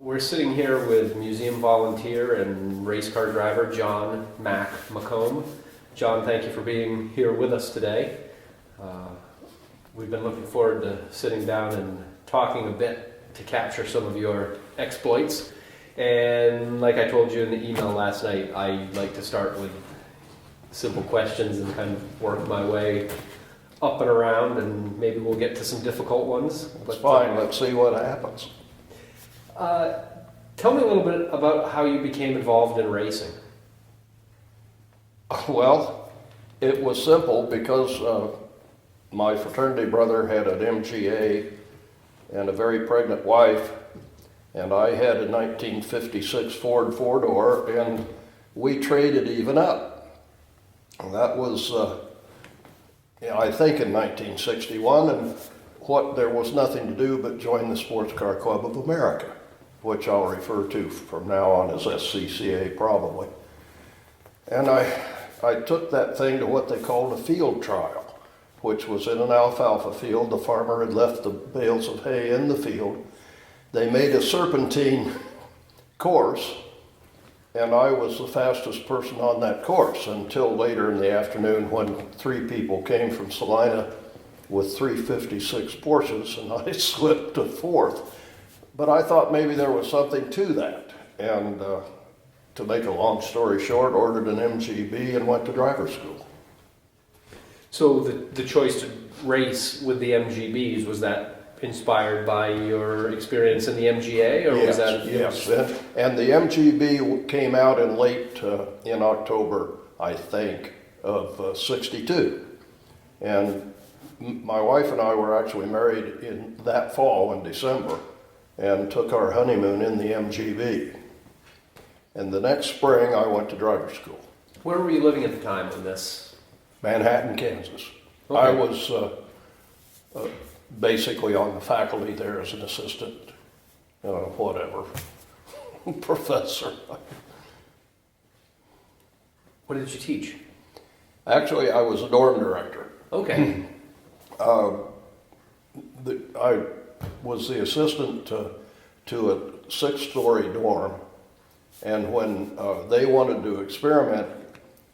We're sitting here with museum volunteer and race car driver John Mac McComb. John, thank you for being here with us today. We've been looking forward to sitting down and talking a bit to capture some of your exploits. And like I told you in the email last night, I like to start with simple questions and kind of work my way up and around, and maybe we'll get to some difficult ones. That's fine. Let's see what happens. Tell me a little bit about how you became involved in racing. Well, it was simple because my fraternity brother had an MGA and a very pregnant wife, and I had a 1956 Ford four-door, and we traded even up. And that was, I think, in 1961, and there was nothing to do but join the Sports Car Club of America, which I'll refer to from now on as SCCA probably. And I took that thing to what they called a field trial, which was in an alfalfa field. The farmer had left the bales of hay in the field. They made a serpentine course, and I was the fastest person on that course until later in the afternoon when three people came from Salina with 356 Porsches, and I slipped to fourth. But I thought maybe there was something to that, and to make a long story short, ordered an MGB and went to driver's school. So the choice to race with the MGBs, was that inspired by your experience in the MGA, or yes, was that? Yes, and the MGB came out in October, I think, of '62, and my wife and I were actually married in that fall in December, and took our honeymoon in the MGB. And the next spring, I went to driver's school. Where were you living at the time when this? Manhattan, Kansas. Okay. I was basically on the faculty there as an assistant, whatever, professor. What did you teach? Actually, I was a dorm director. Okay. I was the assistant to a six-story dorm, and when they wanted to experiment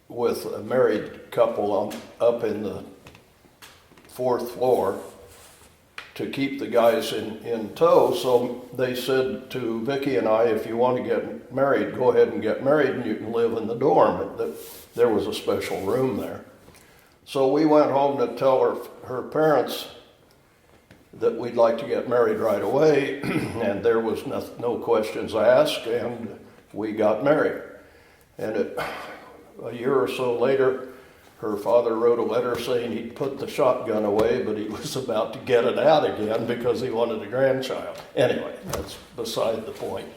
with a married couple up in the fourth floor to keep the guys in tow, so they said to Vicki and I, if you want to get married, go ahead and get married and you can live in the dorm. There was a special room there. So we went home to tell her parents that we'd like to get married right away, and there was no questions asked, and we got married. And a year or so later, her father wrote a letter saying he'd put the shotgun away, but he was about to get it out again because he wanted a grandchild. Anyway, that's beside the point.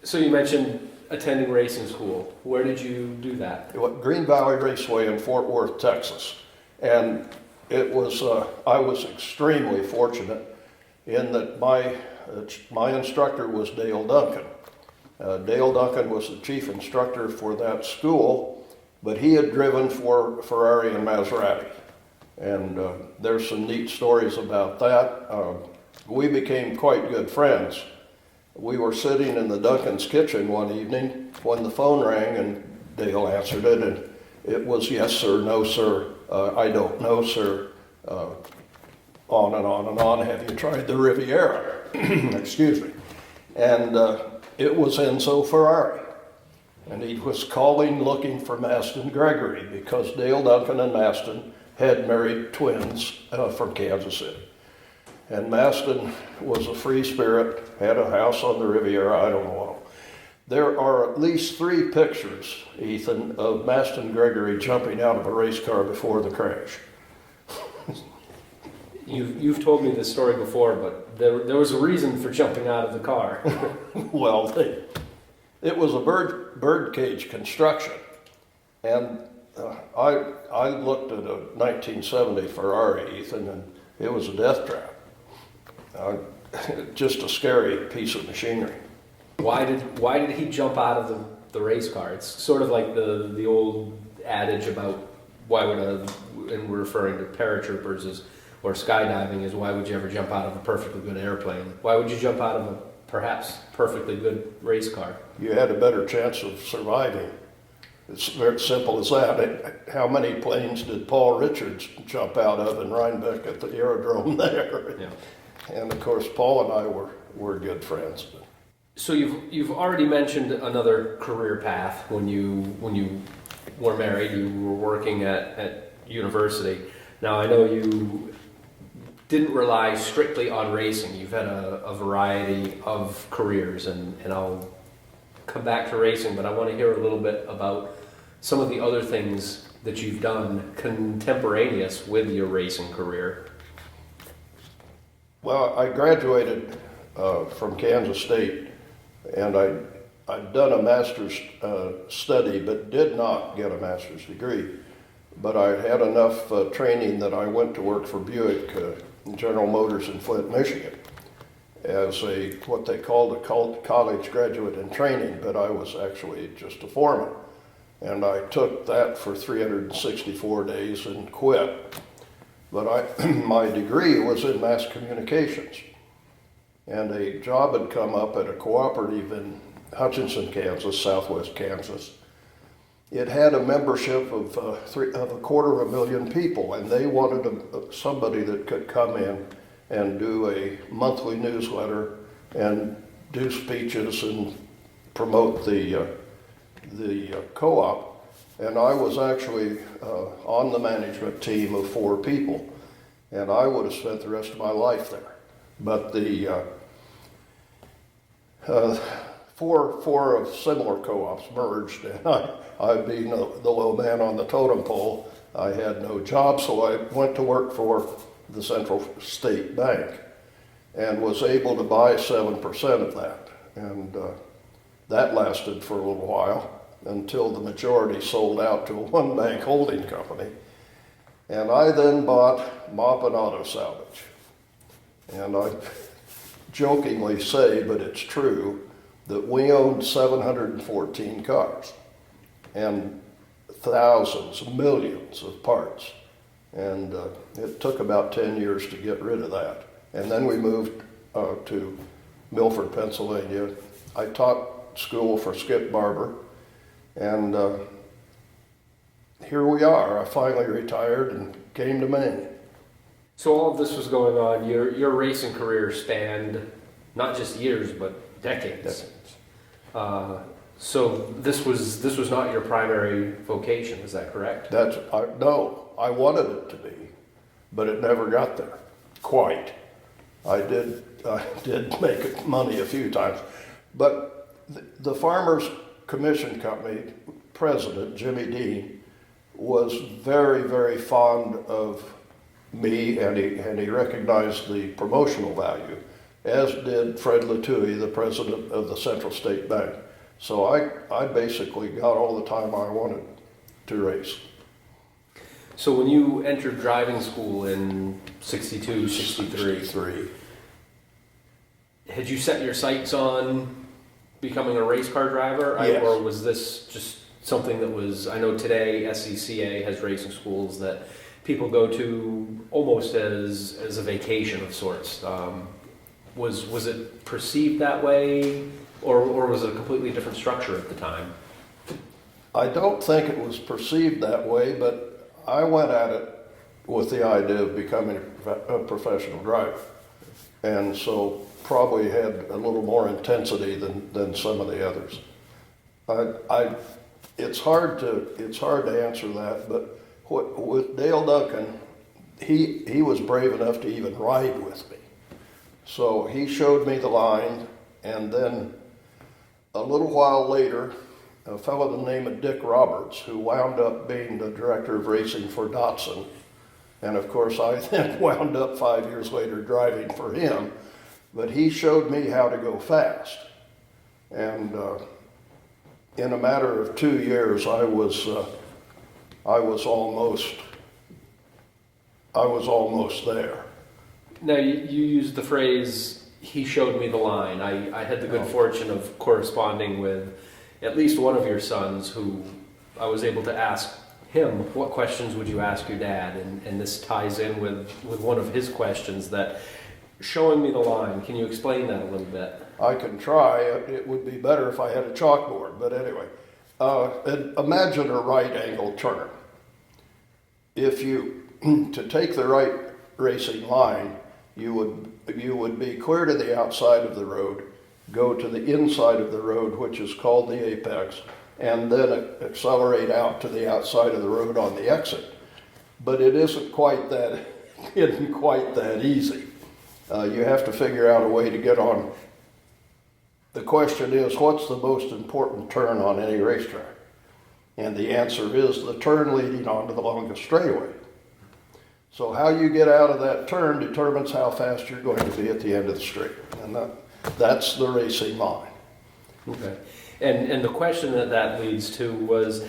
So you mentioned attending racing school. Where did you do that? Green Valley Raceway in Fort Worth, Texas. And it was, I was extremely fortunate in that my instructor was Dale Duncan. Dale Duncan was the chief instructor for that school, but he had driven for Ferrari and Maserati. And there's some neat stories about that. We became quite good friends. We were sitting in the Duncan's kitchen one evening when the phone rang, and Dale answered it, and it was yes sir, no sir, I don't know sir, on and on and on. Have you tried the Riviera? Excuse me. And it was Enzo Ferrari. And he was calling looking for Maston Gregory because Dale Duncan and Maston had married twins from Kansas City. And Maston was a free spirit, had a house on the Riviera, I don't know. There are at least 3 pictures, Ethan, of Maston Gregory jumping out of a race car before the crash. You've told me this story before, but there was a reason for jumping out of the car. Well, it was a bird cage construction, and I looked at a 1970 Ferrari, Ethan, and it was a death trap. Just a scary piece of machinery. Why did he jump out of the race car? It's sort of like the old adage about why would and we're referring to paratroopers or skydiving, is why would you ever jump out of a perfectly good airplane? Why would you jump out of a perhaps perfectly good race car. You had a better chance of surviving. It's very simple as that. How many planes did Paul Richards jump out of in Rhinebeck at the aerodrome there? Yeah. And of course, Paul and I were good friends. So you've already mentioned another career path when you were married. You were working at university. Now I know you didn't rely strictly on racing. You've had a variety of careers, and I'll come back to racing, but I want to hear a little bit about some of the other things that you've done contemporaneous with your racing career. Well, I graduated from Kansas State, and I'd done a master's study, but did not get a master's degree. But I had enough training that I went to work for Buick General Motors in Flint, Michigan, as what they called a college graduate in training, but I was actually just a foreman. And I took that for 364 days and quit. But my degree was in mass communications. And a job had come up at a cooperative in Hutchinson, Kansas, southwest Kansas. It had a membership of 250,000 people, and they wanted somebody that could come in and do a monthly newsletter and do speeches and promote the co-op. And I was actually on the management team of 4 people, and I would have spent the rest of my life there. But the four of similar co-ops merged, and I being the low man on the totem pole, I had no job, so I went to work for the Central State Bank and was able to buy 7% of that. And that lasted for a little while until the majority sold out to a one-bank holding company. And I then bought Maupin Auto Salvage. And I jokingly say, but it's true, that we owned 714 cars and thousands, millions of parts. And it took about 10 years to get rid of that. And then we moved to Milford, Pennsylvania. I taught school for Skip Barber, and here we are. I finally retired and came to Maine. So all of this was going on. Your racing career spanned not just years, but decades. So this was not your primary vocation, is that correct? No, I wanted it to be, but it never got there, quite. I did make money a few times, but the Farmers Commission Company president, Jimmy Dean, was very, very fond of me, and he recognized the promotional value, as did Fred Latouille, the president of the Central State Bank. So I basically got all the time I wanted to race. So when you entered driving school in 62, 63, had you set your sights on becoming a race car driver? Yes. Or was this just something that was, I know today SCCA has racing schools that people go to almost as a vacation of sorts. Was it perceived that way, or was it a completely different structure at the time? I don't think it was perceived that way, but I went at it with the idea of becoming a professional driver, and so probably had a little more intensity than some of the others. It's hard to answer that, but with Dale Duncan, he was brave enough to even ride with me. So he showed me the line, and then a little while later, a fellow by the name of Dick Roberts, who wound up being the director of racing for Datsun, and of course I then wound up 5 years later driving for him, but he showed me how to go fast. And in a matter of 2 years, I was almost there. Now, you used the phrase, he showed me the line. I had the good fortune of corresponding with at least one of your sons, who I was able to ask him, what questions would you ask your dad? And this ties in with one of his questions, that showing me the line. Can you explain that a little bit? I can try. It would be better if I had a chalkboard, but anyway. And imagine a right angle turn. If you, to take the right racing line, you would be clear to the outside of the road, go to the inside of the road, which is called the apex, and then accelerate out to the outside of the road on the exit. But it isn't quite that easy. You have to figure out a way to get on. The question is, what's the most important turn on any racetrack? And the answer is the turn leading onto the longest straightaway. So how you get out of that turn determines how fast you're going to be at the end of the straight. And that's the racing line. Okay. And the question that leads to was,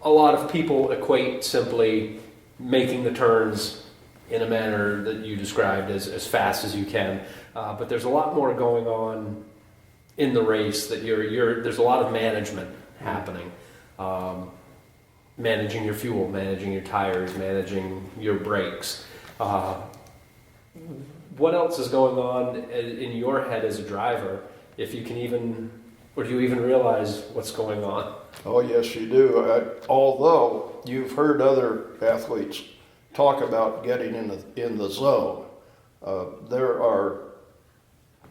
a lot of people equate simply making the turns in a manner that you described as fast as you can. But there's a lot more going on in the race, that there's a lot of management happening. Managing your fuel, managing your tires, managing your brakes. What else is going on in your head as a driver, if you can even, or do you even realize what's going on? Oh, yes, you do. Although you've heard other athletes talk about getting in the zone, there are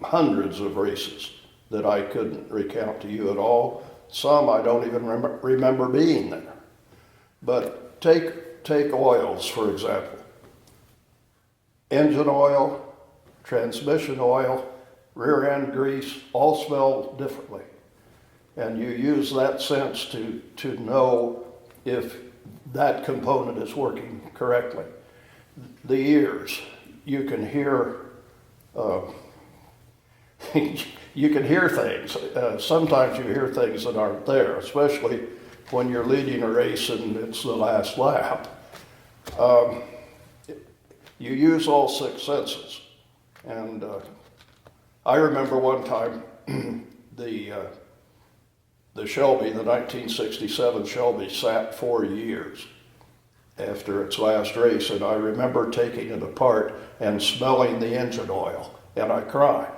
hundreds of races that I couldn't recount to you at all. Some I don't even remember being there. But take oils, for example. Engine oil, transmission oil, rear end grease, all smell differently. And you use that sense to know if that component is working correctly. The ears, you can hear you can hear things. Sometimes you hear things that aren't there, especially when you're leading a race and it's the last lap. You use all six senses. And I remember one time the Shelby, the 1967 Shelby, sat 4 years after its last race, and I remember taking it apart and smelling the engine oil, and I cried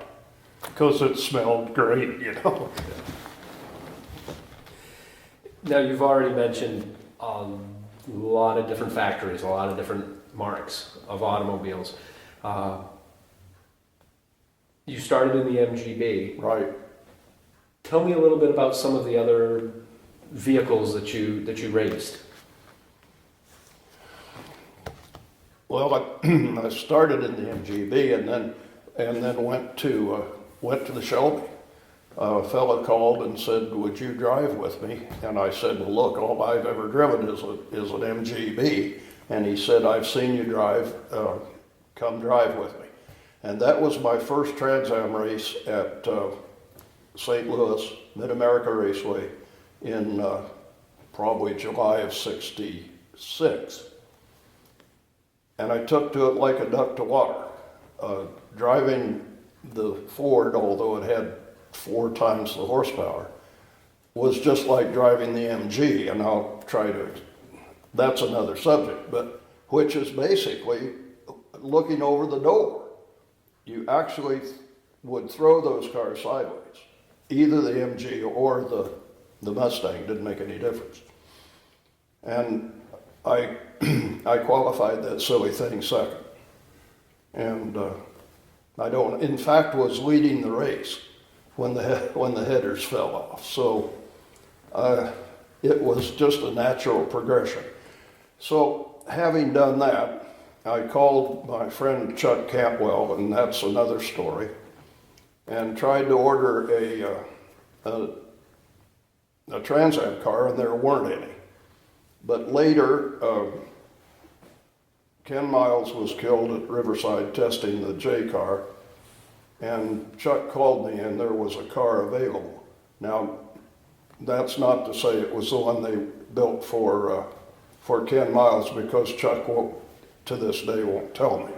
because it smelled great, you know. Now, you've already mentioned a lot of different factories, a lot of different marks of automobiles. You started in the MGB. Right. Tell me a little bit about some of the other vehicles that you raced. Well, I started in the MGB and then went to the Shelby. A fellow called and said, "Would you drive with me?" And I said, "Well, look, all I've ever driven is an MGB." And he said, "I've seen you drive. Come drive with me." And that was my first Trans Am race at St. Louis Mid-America Raceway in probably July of '66. And I took to it like a duck to water. Driving the Ford, although it had 4 times the horsepower, was just like driving the MG, and that's another subject, but which is basically looking over the door. You actually would throw those cars sideways. Either the MG or the Mustang, didn't make any difference. And I qualified that silly thing second. And in fact, was leading the race when the headers fell off. So it was just a natural progression. So having done that, I called my friend Chuck Campwell, and that's another story, and tried to order a Trans Am car, and there weren't any. But later, Ken Miles was killed at Riverside testing the J car, and Chuck called me and there was a car available. Now, that's not to say it was the one they built for Ken Miles, because Chuck to this day won't tell me.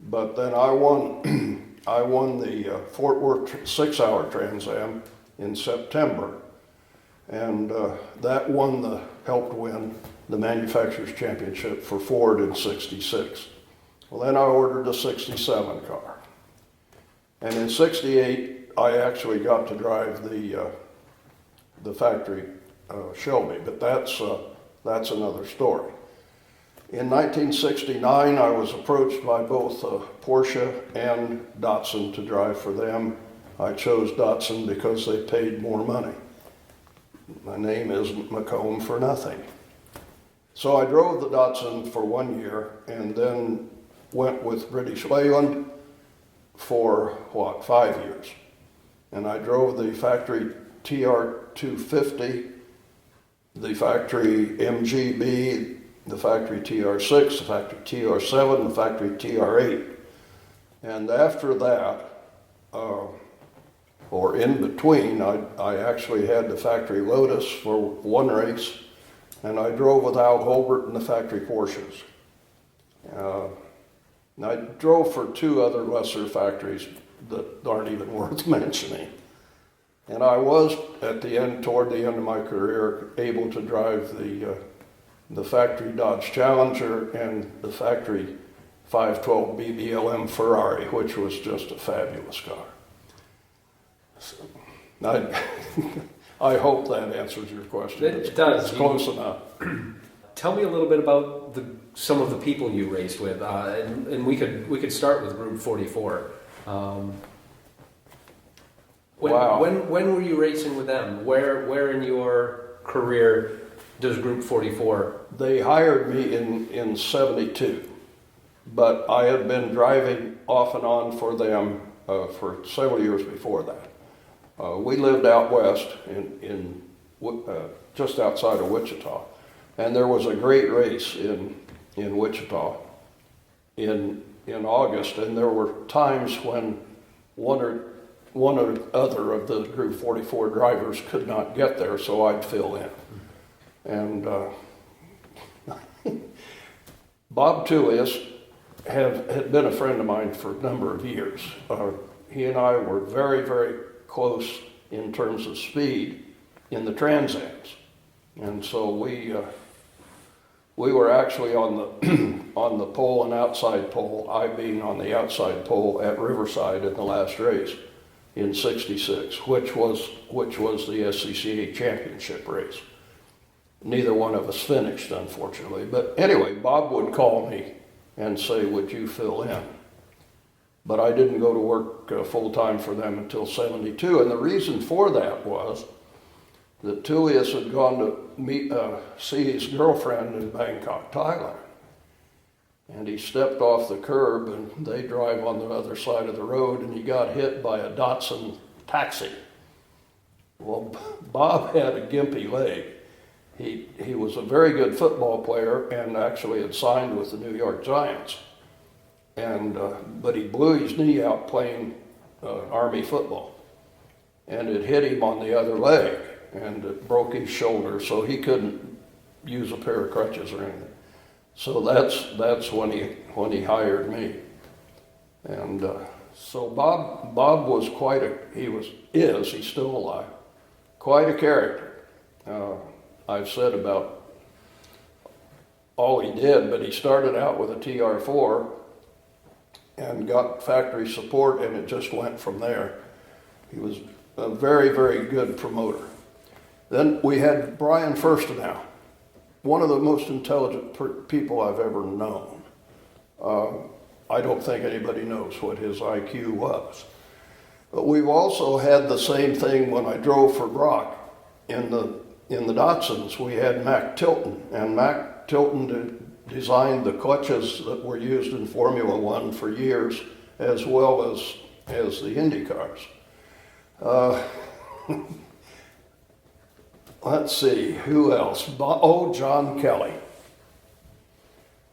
But then I won the Fort Worth 6-hour Trans Am in September, and that helped win the Manufacturers Championship for Ford in '66. Well, then I ordered a '67 car. And in '68, I actually got to drive the factory Shelby, but that's another story. In 1969, I was approached by both Porsche and Datsun to drive for them. I chose Datsun because they paid more money. My name isn't McComb for nothing. So I drove the Datsun for 1 year and then went with British Leyland for, 5 years. And I drove the factory TR250, the factory MGB, the factory TR6, the factory TR7, the factory TR8. And after that, or in between, I actually had the factory Lotus for 1 race, and I drove with Al Holbert in the factory Porsches. And I drove for 2 other lesser factories that aren't even worth mentioning. And I was, toward the end of my career, able to drive the factory Dodge Challenger and the factory 512 BBLM Ferrari, which was just a fabulous car. So, I hope that answers your question. It does. It's close enough. Tell me a little bit about some of the people you raced with, and we could start with Group 44. Wow. When were you racing with them? Where in your career does Group 44? They hired me in '72, but I had been driving off and on for them for several years before that. We lived out west in just outside of Wichita, and there was a great race in Wichita in August, and there were times when one or other of the Group 44 drivers could not get there, so I'd fill in. And Bob Tullius had been a friend of mine for a number of years. He and I were very, very close in terms of speed in the Transams, and so we were actually on the on the pole and outside pole. I being on the outside pole at Riverside in the last race in '66, which was the SCCA championship race. Neither one of us finished, unfortunately. But anyway, Bob would call me and say, "Would you fill in?" But I didn't go to work full-time for them until '72, and the reason for that was that Tullius had gone to see his girlfriend in Bangkok, Thailand. And he stepped off the curb, and they drive on the other side of the road, and he got hit by a Datsun taxi. Well, Bob had a gimpy leg. He was a very good football player and actually had signed with the New York Giants. And but he blew his knee out playing Army football, and it hit him on the other leg, and it broke his shoulder, so he couldn't use a pair of crutches or anything. So that's when he hired me, and so Bob was he's still alive, quite a character. I've said about all he did, but he started out with a TR4 and got factory support, and it just went from there. He was a very, very good promoter. Then we had Brian Firstenau, one of the most intelligent people I've ever known. I don't think anybody knows what his IQ was. But we've also had the same thing when I drove for Brock in the Datsuns. We had Mac Tilton, and Mac Tilton designed the clutches that were used in Formula One for years, as well as the Indy cars. Let's see, who else? John Kelly.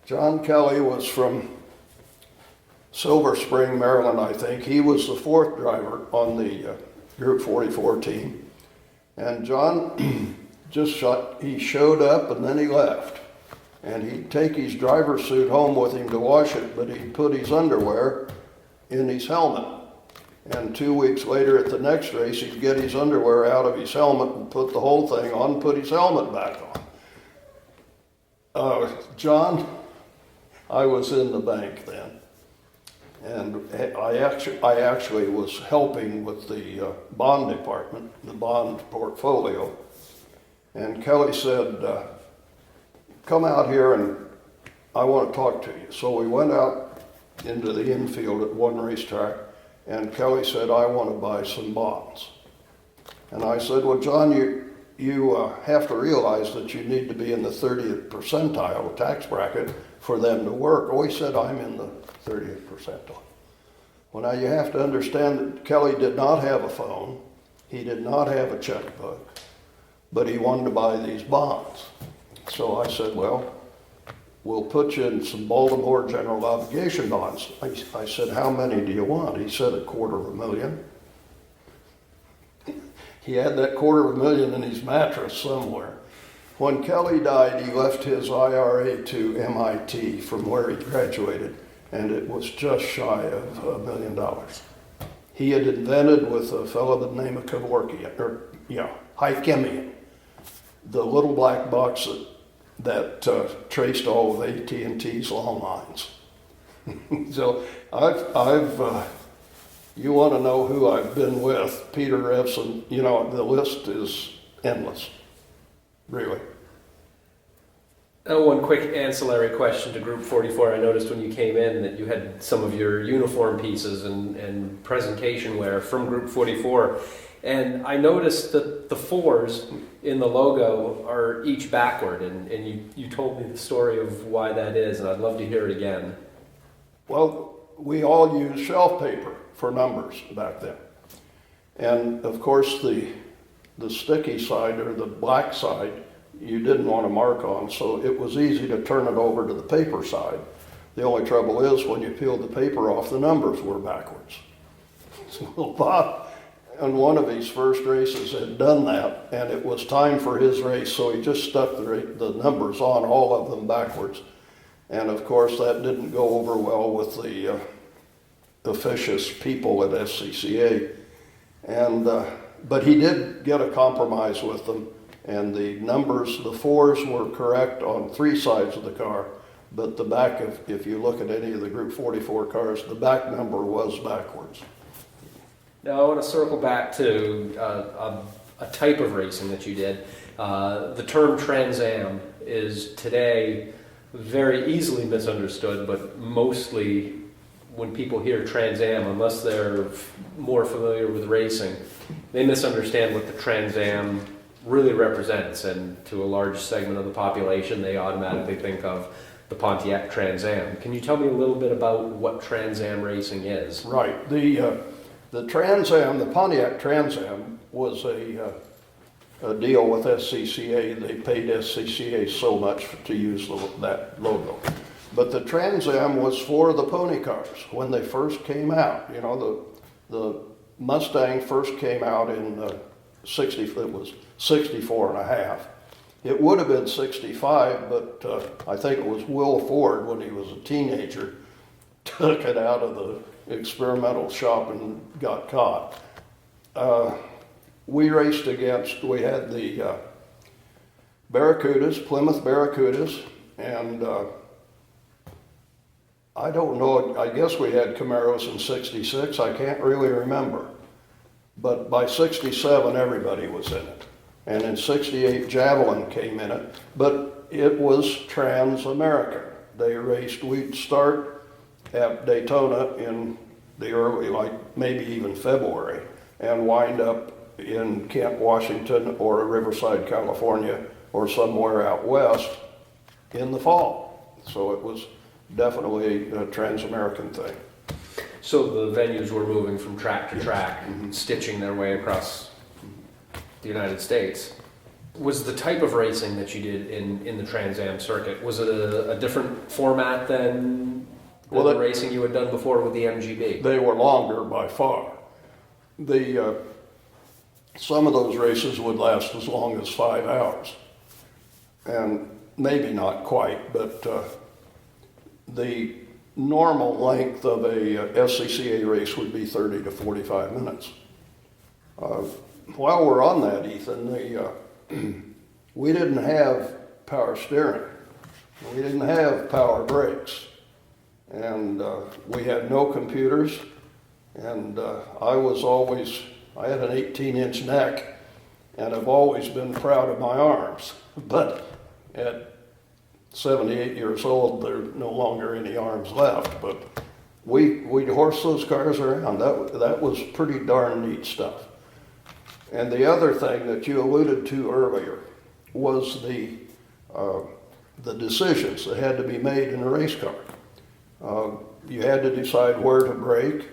John Kelly was from Silver Spring, Maryland, I think. He was the 4th driver on the Group 44 team. And John he showed up and then he left. And he'd take his driver's suit home with him to wash it, but he'd put his underwear in his helmet. And 2 weeks later at the next race, he'd get his underwear out of his helmet and put the whole thing on, put his helmet back on. John, I was in the bank then. And I actually was helping with the bond department, the bond portfolio. And Kelly said, come out here and I want to talk to you. So we went out into the infield at one racetrack, and Kelly said, I want to buy some bonds. And I said, well, John, you have to realize that you need to be in the 30th percentile tax bracket for them to work. Oh, he said, I'm in the 30th percentile. Well, now you have to understand that Kelly did not have a phone. He did not have a checkbook, but he wanted to buy these bonds. So I said, well, we'll put you in some Baltimore general obligation bonds. I said, how many do you want? He said, $250,000. He had that $250,000 in his mattress somewhere. When Kelly died, he left his IRA to MIT from where he graduated, and it was just shy of $1 million. He had invented with a fellow by the name of Hychemian, the little black box that traced all of AT&T's long lines. So you want to know who I've been with, Peter Revson, the list is endless, really. One quick ancillary question to Group 44. I noticed when you came in that you had some of your uniform pieces and presentation wear from Group 44. And I noticed that the 4s in the logo are each backward. And you told me the story of why that is, and I'd love to hear it again. Well, we all used shelf paper for numbers back then. And of course the sticky side or the black side you didn't want to mark on, so it was easy to turn it over to the paper side. The only trouble is when you peeled the paper off, the numbers were backwards. So Bob, on one of his first races, had done that, and it was time for his race, so he just stuck the numbers on, all of them backwards. And of course that didn't go over well with the officious people at SCCA. And but he did get a compromise with them, and the numbers, the 4s were correct on 3 sides of the car, but the back, if you look at any of the Group 44 cars, the back number was backwards. Now I want to circle back to a type of racing that you did. The term Trans Am is today very easily misunderstood, but mostly when people hear Trans Am, unless they're more familiar with racing, they misunderstand what the Trans Am really represents, and to a large segment of the population, they automatically think of the Pontiac Trans Am. Can you tell me a little bit about what Trans Am racing is? Right. The Trans Am, the Pontiac Trans Am, was a deal with SCCA. They paid SCCA so much to use that logo. But the Trans Am was for the pony cars when they first came out. The Mustang first came out in it was 64 and a half. It would have been 65, but I think it was Will Ford, when he was a teenager, took it out of the experimental shop and got caught. We raced we had the Barracudas, Plymouth Barracudas, and I don't know, I guess we had Camaros in 66, I can't really remember. But by 67, everybody was in it. And in 68, Javelin came in it, but it was Trans-American. We'd start at Daytona in the early, maybe even February, and wind up in Kent, Washington, or Riverside, California, or somewhere out west in the fall. So it was definitely a Trans-American thing. So the venues were moving from track to track, stitching their way across the United States. Was the type of racing that you did in the Trans Am circuit, was it a different format than the racing you had done before with the MGB? They were longer by far. Some of those races would last as long as 5 hours. And maybe not quite, but the normal length of a SCCA race would be 30 to 45 minutes. While we're on that, Ethan, we didn't have power steering. We didn't have power brakes. and we had no computers, and I had an 18-inch neck, and I've always been proud of my arms. But at 78 years old, there are no longer any arms left. But we'd horse those cars around. That was pretty darn neat stuff. And the other thing that you alluded to earlier was the decisions that had to be made in a race car. You had to decide where to brake,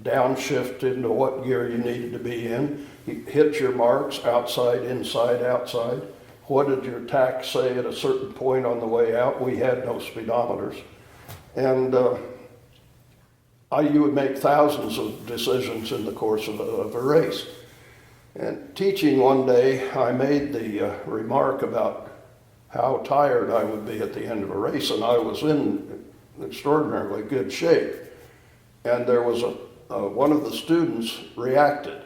downshift into what gear you needed to be in, hit your marks, outside, inside, outside. What did your tach say at a certain point on the way out? We had no speedometers. And you would make thousands of decisions in the course of a race. And teaching one day, I made the remark about how tired I would be at the end of a race, and I was in extraordinarily good shape. And there was one of the students reacted,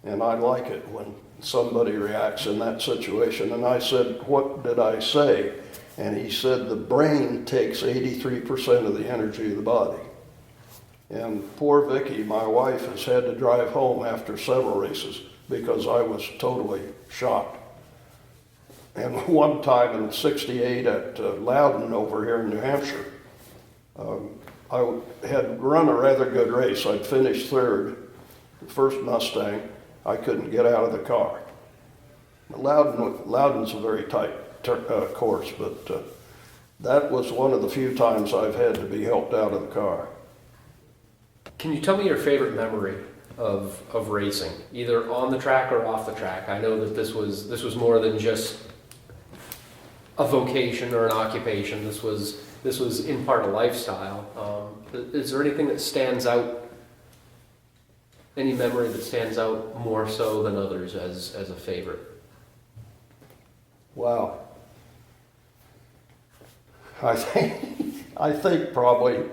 and I like it when somebody reacts in that situation. And I said, "What did I say?" And he said, "The brain takes 83% of the energy of the body." And poor Vicky, my wife, has had to drive home after several races because I was totally shocked. And one time in '68 at Loudon over here in New Hampshire, I had run a rather good race. I'd finished third, the first Mustang. I couldn't get out of the car. Loudon's a very tight course, but that was one of the few times I've had to be helped out of the car. Can you tell me your favorite memory of racing, either on the track or off the track? I know that this was more than just a vocation or an occupation. This was in part a lifestyle. Is there anything that stands out? Any memory that stands out more so than others as a favorite? Wow. I think probably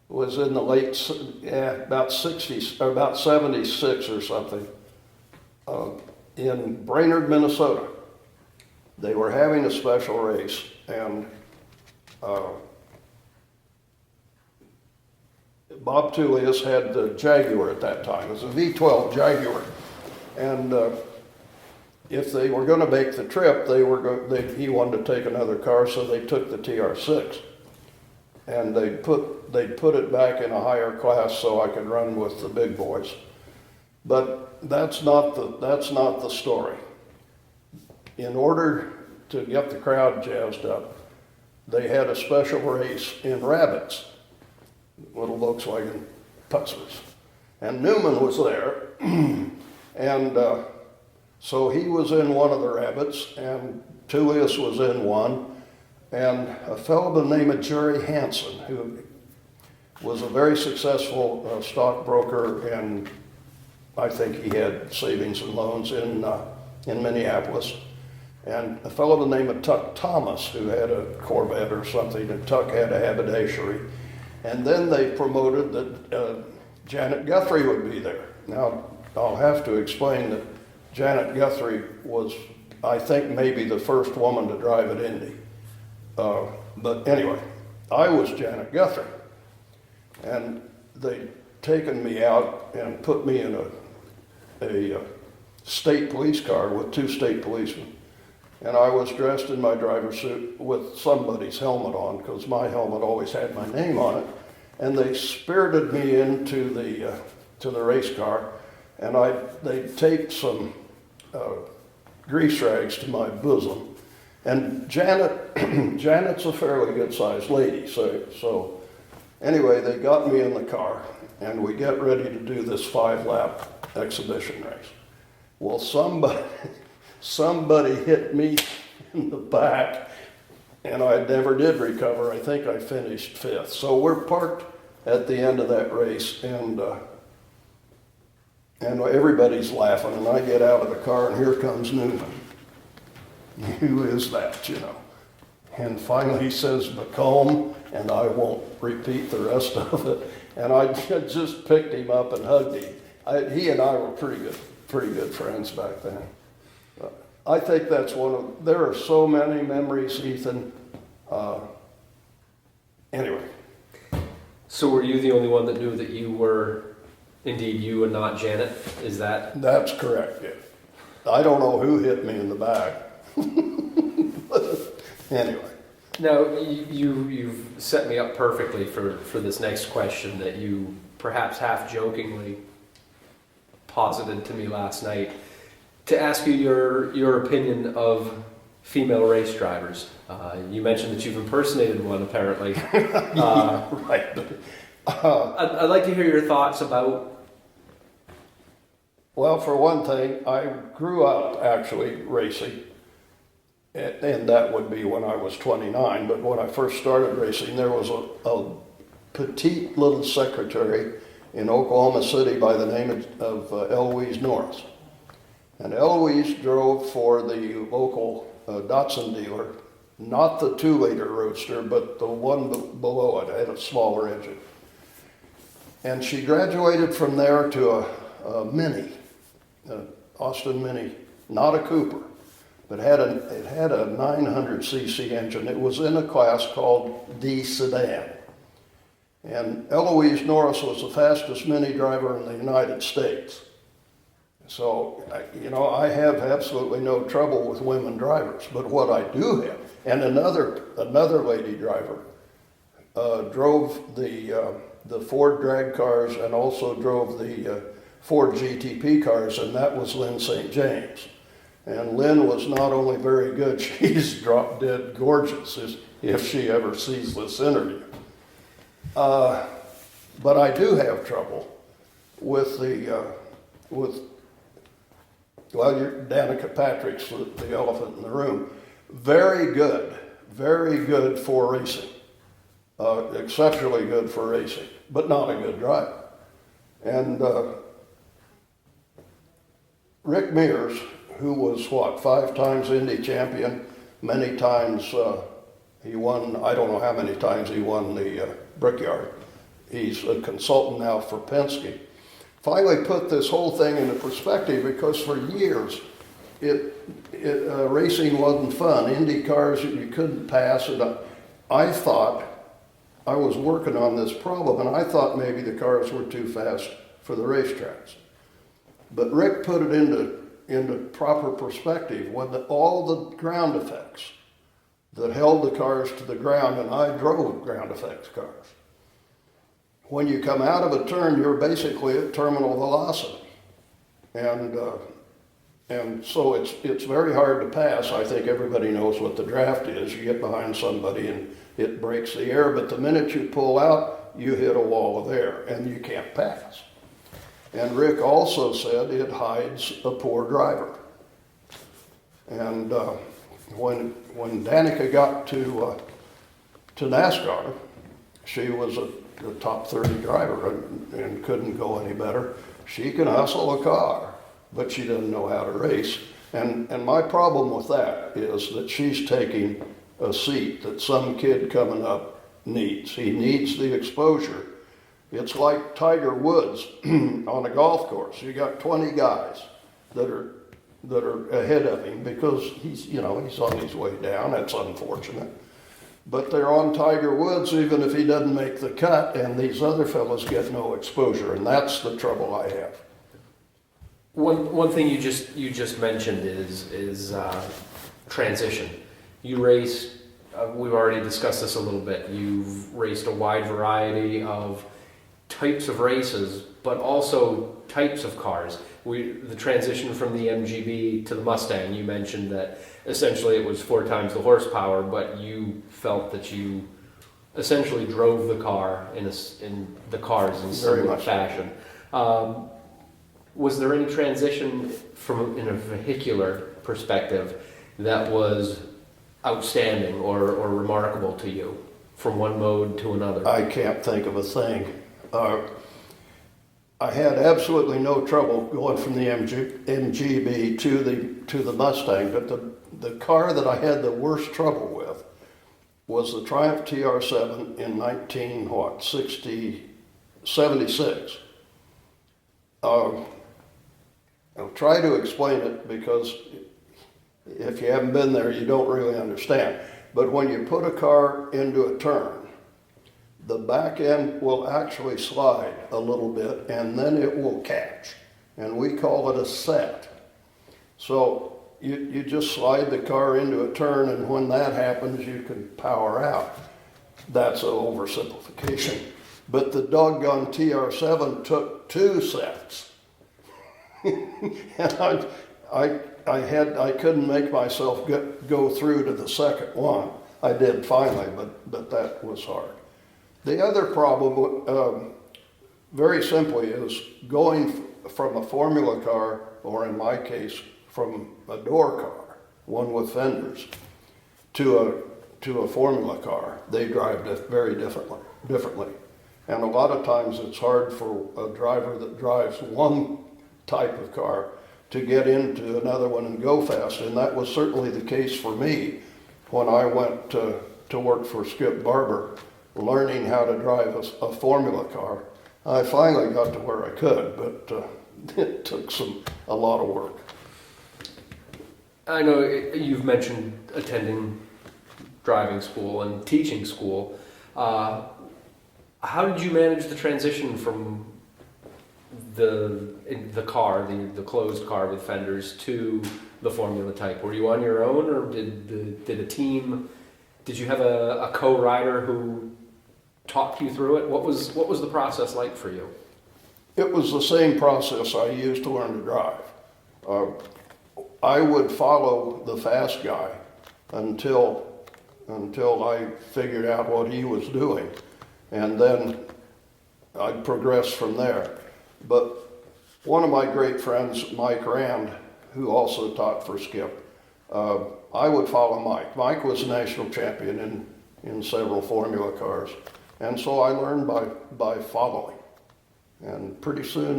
was in the late, about 60s, or about 76 or something, in Brainerd, Minnesota. They were having a special race, and Bob Tullius had the Jaguar at that time. It was a V12 Jaguar, and if they were going to make the trip, he wanted to take another car, so they took the TR6, and they'd put it back in a higher class so I could run with the big boys. But that's not the story. In order to get the crowd jazzed up, they had a special race in rabbits, little Volkswagen Putzers. And Newman was there, and so he was in one of the rabbits, and Tullius was in one, and a fellow by the name of Jerry Hansen, who was a very successful stockbroker, and I think he had savings and loans in Minneapolis. And a fellow by the name of Tuck Thomas, who had a Corvette or something, and Tuck had a haberdashery. And then they promoted that Janet Guthrie would be there. Now, I'll have to explain that Janet Guthrie was, I think, maybe the first woman to drive at Indy. But anyway, I was Janet Guthrie. And they'd taken me out and put me in a state police car with two state policemen. And I was dressed in my driver's suit with somebody's helmet on, because my helmet always had my name on it. And they spirited me into the race car, and they taped some grease rags to my bosom. And Janet's a fairly good-sized lady, so anyway, they got me in the car, and we get ready to do this 5-lap exhibition race. Well, somebody hit me in the back, and I never did recover. I think I finished 5th. So we're parked at the end of that race, and everybody's laughing, and I get out of the car, and here comes Newman. Who is that, you know? And finally he says, McComb, and I won't repeat the rest of it. And I just picked him up and hugged him. He and I were pretty good friends back then. I think that's there are so many memories, Ethan. So were you the only one that knew that you were indeed you and not Janet? Is that? That's correct, yeah. I don't know who hit me in the back. Anyway. Now, you've set me up perfectly for this next question that you perhaps half jokingly posited to me last night, to ask you your opinion of female race drivers. You mentioned that you've impersonated one, apparently. Right. I'd like to hear your thoughts about. Well, for one thing, I grew up actually racing, and that would be when I was 29. But when I first started racing, there was a petite little secretary in Oklahoma City by the name of Eloise Norris. And Eloise drove for the local Datsun dealer, not the 2-liter Roadster, but the one below it. It had a smaller engine. And she graduated from there to a Mini, Austin Mini, not a Cooper, but it had a 900cc engine. It was in a class called D Sedan. And Eloise Norris was the fastest Mini driver in the United States. So, I have absolutely no trouble with women drivers. But what I do have, and another lady driver drove the Ford drag cars and also drove the Ford GTP cars, and that was Lynn St. James. And Lynn was not only very good, she's drop dead gorgeous if she ever sees this interview. But I do have trouble with Danica Patrick's the elephant in the room. Very good for racing. Exceptionally good for racing, but not a good driver. And Rick Mears, who was 5 times Indy champion, many times he won, I don't know how many times he won the Brickyard. He's a consultant now for Penske. Finally put this whole thing into perspective, because for years racing wasn't fun. Indy cars, you couldn't pass it. I thought, I was working on this problem, and I thought maybe the cars were too fast for the racetracks. But Rick put it into proper perspective when all the ground effects that held the cars to the ground, and I drove ground effects cars. When you come out of a turn, you're basically at terminal velocity. And so it's very hard to pass. I think everybody knows what the draft is. You get behind somebody and it breaks the air, but the minute you pull out, you hit a wall of air and you can't pass. And Rick also said it hides a poor driver. And when Danica got to NASCAR, she was a top 30 driver and couldn't go any better. She can hustle a car, but she doesn't know how to race. And my problem with that is that she's taking a seat that some kid coming up needs. He needs the exposure. It's like Tiger Woods on a golf course. You got 20 guys that are ahead of him because he's on his way down. That's unfortunate. But they're on Tiger Woods even if he doesn't make the cut, and these other fellows get no exposure, and that's the trouble I have. One thing you just mentioned is transition. You race. We've already discussed this a little bit. You've raced a wide variety of types of races, but also types of cars. The transition from the MGB to the Mustang, you mentioned that essentially it was 4 times the horsepower, but you felt that you essentially drove the car in the cars in similar fashion. Was there any transition in a vehicular perspective that was outstanding or remarkable to you from one mode to another? I can't think of a thing. I had absolutely no trouble going from the MGB to the Mustang, but the car that I had the worst trouble with was the Triumph TR7 in 1976. I'll try to explain it because if you haven't been there, you don't really understand. But when you put a car into a turn, the back end will actually slide a little bit and then it will catch. And we call it a set. So you just slide the car into a turn, and when that happens, you can power out. That's an oversimplification. But the doggone TR7 took 2 sets. And I couldn't make myself go through to the second one. I did finally, but that was hard. The other problem, very simply, is going from a formula car, or in my case, from a door car, one with fenders, to a formula car. They drive very differently. And a lot of times it's hard for a driver that drives one type of car to get into another one and go fast. And that was certainly the case for me when I went to work for Skip Barber, learning how to drive a formula car. I finally got to where I could, but it took a lot of work. I know you've mentioned attending driving school and teaching school. How did you manage the transition from the car, the closed car with fenders, to the formula type? Were you on your own, or did a team? Did you have a co-rider who talked you through it? What was the process like for you? It was the same process I used to learn to drive. I would follow the fast guy until I figured out what he was doing, and then I'd progress from there. But one of my great friends, Mike Rand, who also taught for Skip, I would follow Mike. Mike was a national champion in several formula cars, and so I learned by following. And pretty soon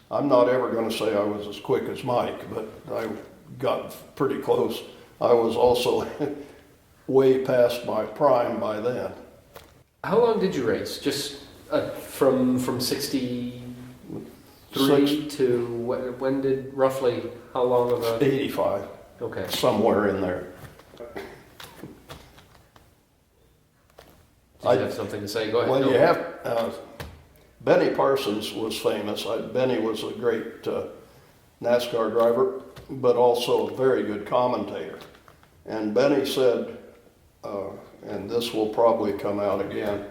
I'm not ever going to say I was as quick as Mike, but I got pretty close. I was also way past my prime by then. How long did you race? Just from 63 to when did roughly, how long of a... 85. Okay. Somewhere in there. Did you have something to say? Go ahead. Well, No. you have... Benny Parsons was famous. Benny was a great NASCAR driver, but also a very good commentator. And Benny said, and this will probably come out again,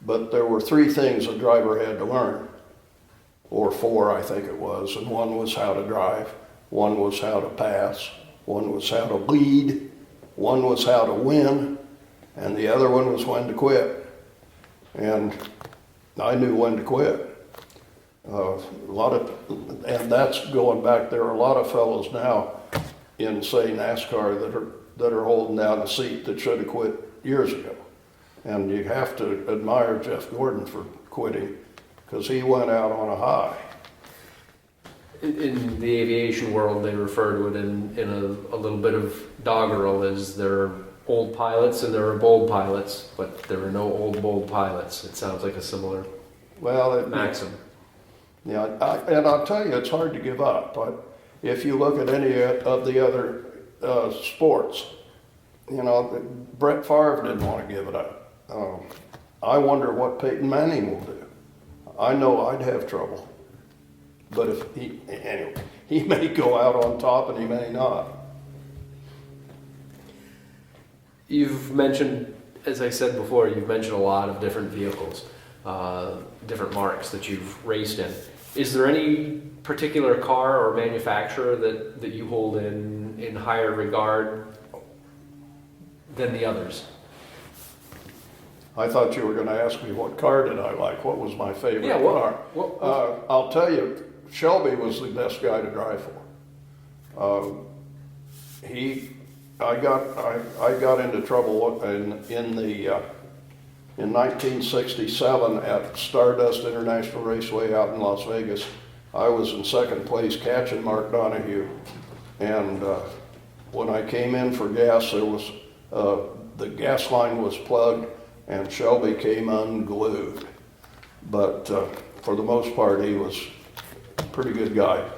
but there were 3 things a driver had to learn, or 4 I think it was, and one was how to drive, one was how to pass, one was how to lead, one was how to win, and the other one was when to quit. And I knew when to quit. And that's going back. There are a lot of fellows now in, say, NASCAR that are holding down a seat that should have quit years ago. And you have to admire Jeff Gordon for quitting, because he went out on a high. In the aviation world, they refer to it in a little bit of doggerel as there are old pilots and there are bold pilots, but there are no old bold pilots. It sounds like a similar maxim. Yeah, and I'll tell you, it's hard to give up. But if you look at any of the other sports, Brett Favre didn't want to give it up. I wonder what Peyton Manning will do. I know I'd have trouble. But he may go out on top and he may not. You've mentioned, as I said before, you've mentioned a lot of different vehicles, different marques that you've raced in. Is there any particular car or manufacturer that you hold in higher regard than the others? I thought you were going to ask me what car did I like, what was my favorite car. I'll tell you, Shelby was the best guy to drive for. I got into trouble in 1967 at Stardust International Raceway out in Las Vegas. I was in second place catching Mark Donahue, and when I came in for gas, there was the gas line was plugged, and Shelby came unglued. But for the most part, he was a pretty good guy.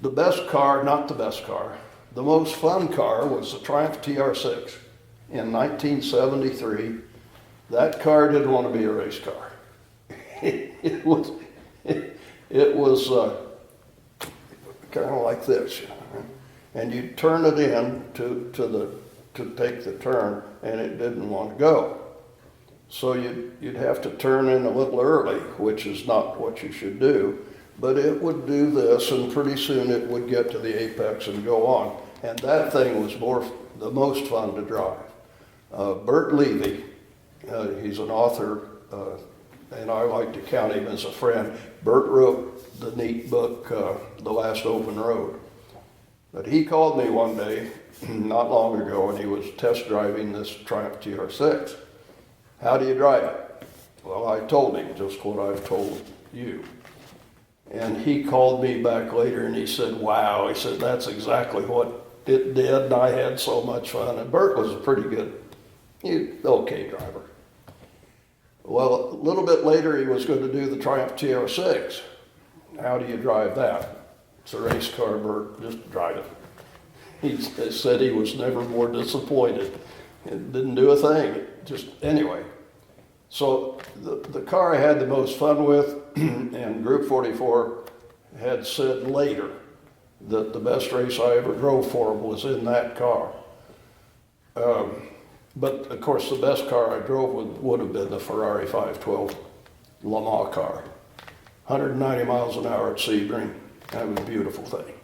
The best car, not the best car, the most fun car was the Triumph TR6 in 1973. That car didn't want to be a race car. It was, it was kind of like this, you know, and you turn it in to take the turn, and it didn't want to go. So you'd have to turn in a little early, which is not what you should do, but it would do this, and pretty soon it would get to the apex and go on. And that thing was the most fun to drive. Bert Levy, he's an author, and I like to count him as a friend. Bert wrote the neat book, The Last Open Road. But he called me one day, not long ago, and he was test driving this Triumph TR6. How do you drive it? Well, I told him just what I've told you. And he called me back later and he said, wow, he said, that's exactly what it did, and I had so much fun. And Bert was a pretty good, okay driver. Well, a little bit later, he was going to do the Triumph TR6. How do you drive that? It's a race car, Bert, just drive it. He said he was never more disappointed. It didn't do a thing, just anyway. So the car I had the most fun with, and Group 44 had said later that the best race I ever drove for them was in that car. But of course, the best car I drove would have been the Ferrari 512 Le Mans car. 190 miles an hour at Sebring. That was a beautiful thing.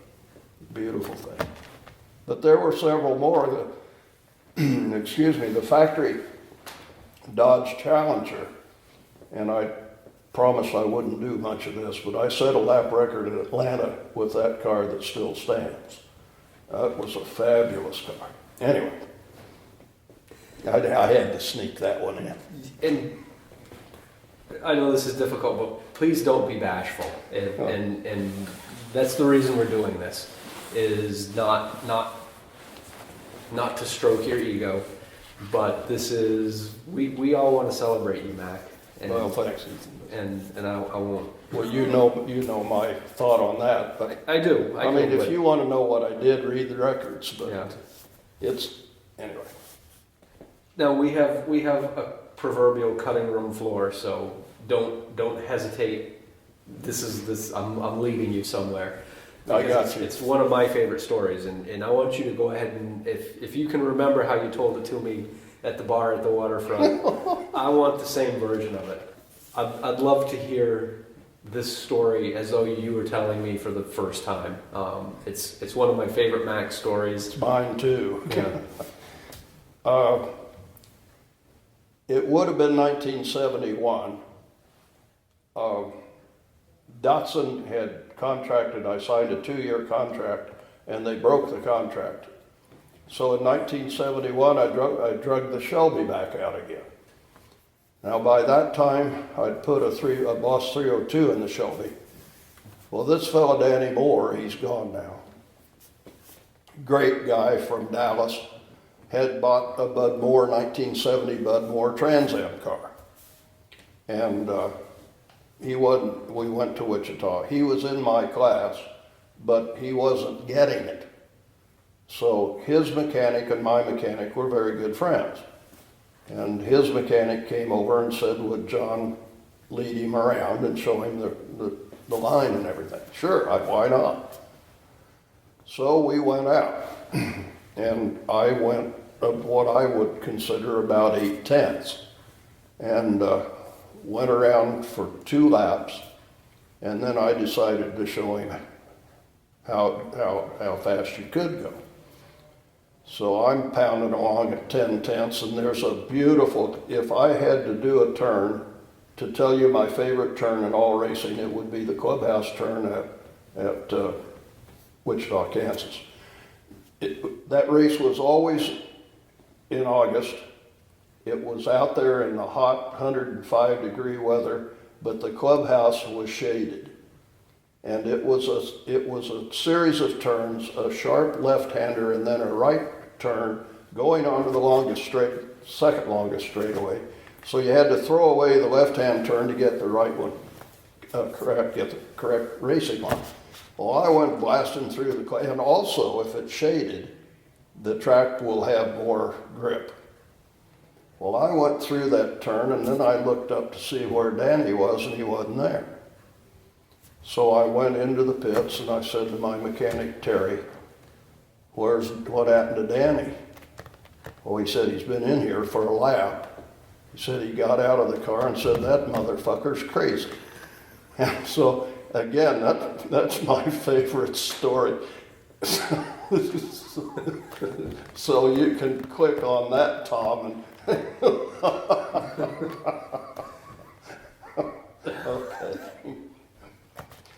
Beautiful thing. But there were several more. The factory Dodge Challenger, and I promised I wouldn't do much of this, but I set a lap record in Atlanta with that car that still stands. That was a fabulous car. Anyway, I had to sneak that one in. And I know this is difficult, but please don't be bashful. And that's the reason we're doing this, is not to stroke your ego, but this is, we all want to celebrate you, Mac. And, Well, thanks. and I won't. Well, you know my thought on that, but I do. I mean, if you want to know what I did, read the records, but Yeah. it's, anyway. Now we have a proverbial cutting room floor, so don't hesitate. I'm leading you somewhere. I got Because you. It's one of my favorite stories, and I want you to go ahead and if you can remember how you told it to me at the bar at the waterfront, I want the same version of it. I'd love to hear this story as though you were telling me for the first time. It's one of my favorite Mac stories. It's mine too. Yeah. It would have been 1971. Datsun had contracted, I signed a 2-year contract, and they broke the contract. So in 1971, I drug the Shelby back out again. Now by that time, I'd put a Boss 302 in the Shelby. Well, this fellow, Danny Moore, he's gone now. Great guy from Dallas, had bought a Bud Moore, 1970 Bud Moore Trans Am car. And we went to Wichita. He was in my class, but he wasn't getting it. So his mechanic and my mechanic were very good friends. And his mechanic came over and said, would John lead him around and show him the line and everything? Sure, why not? So we went out, and I went of what I would consider about 8/10, and went around for 2 laps, and then I decided to show him how fast you could go. So I'm pounding along at 10/10, and there's a beautiful, if I had to do a turn, to tell you my favorite turn in all racing, it would be the clubhouse turn at Wichita, Kansas. That race was always in August. It was out there in the hot 105-degree weather, but the clubhouse was shaded. And it was a series of turns, a sharp left-hander and then a right turn going onto the second longest straightaway. So you had to throw away the left-hand turn to get the right one get the correct racing line. Well, I went blasting through and also if it's shaded, the track will have more grip. Well, I went through that turn and then I looked up to see where Danny was and he wasn't there. So I went into the pits and I said to my mechanic, Terry, what happened to Danny? Well, he said he's been in here for a lap. He said he got out of the car and said, that motherfucker's crazy. And so, again, that's my favorite story. So you can click on that, Tom. And okay.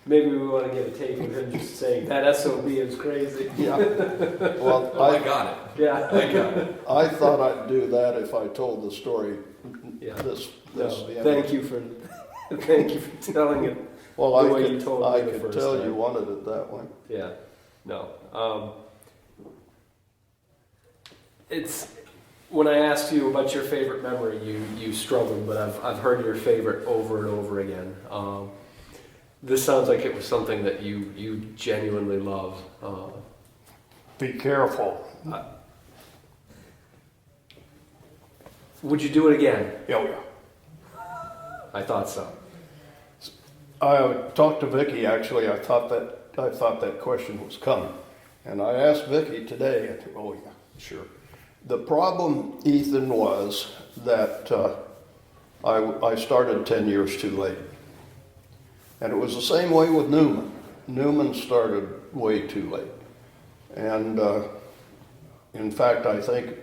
Maybe we want to get a tape of him just saying that SOB is crazy. Yeah. Well, I got it. Yeah. I got it. I thought I'd do that if I told the story. Yeah. This. Thank you for telling it. Well, the way you told I me the could first tell time. you wanted it that way. Yeah. No. It's when I asked you about your favorite memory, you struggled, but I've heard your favorite over and over again. This sounds like it was something that you genuinely love. Be careful. Would you do it again? Oh, yeah. I thought so. I talked to Vicki, actually. I thought that question was coming. And I asked Vicki today, oh yeah, sure. The problem, Ethan, was that I started 10 years too late. And it was the same way with Newman. Newman started way too late. And in fact, I think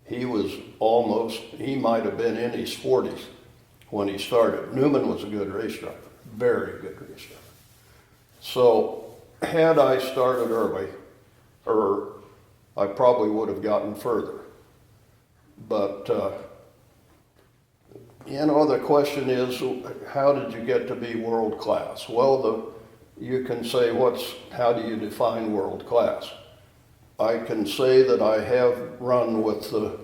he might have been in his 40s when he started. Newman was a good race driver, very good race driver. So had I started early, I probably would have gotten further. But, the question is, how did you get to be world class? Well, you can say, how do you define world class? I can say that I have run with the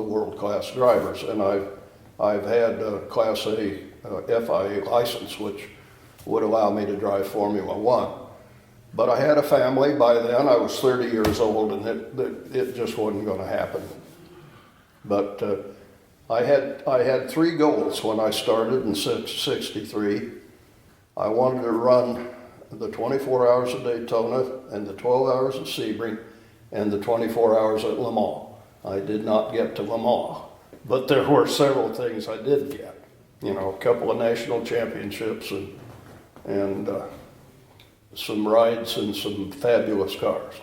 world class drivers, and I've had a Class A FIA license, which would allow me to drive Formula One. But I had a family by then. I was 30 years old, and it just wasn't going to happen. But I had three goals when I started in '63. I wanted to run the 24 hours of Daytona and the 12 hours at Sebring and the 24 hours at Le Mans. I did not get to Le Mans, but there were several things I did get. A couple of national championships and some rides in some fabulous cars.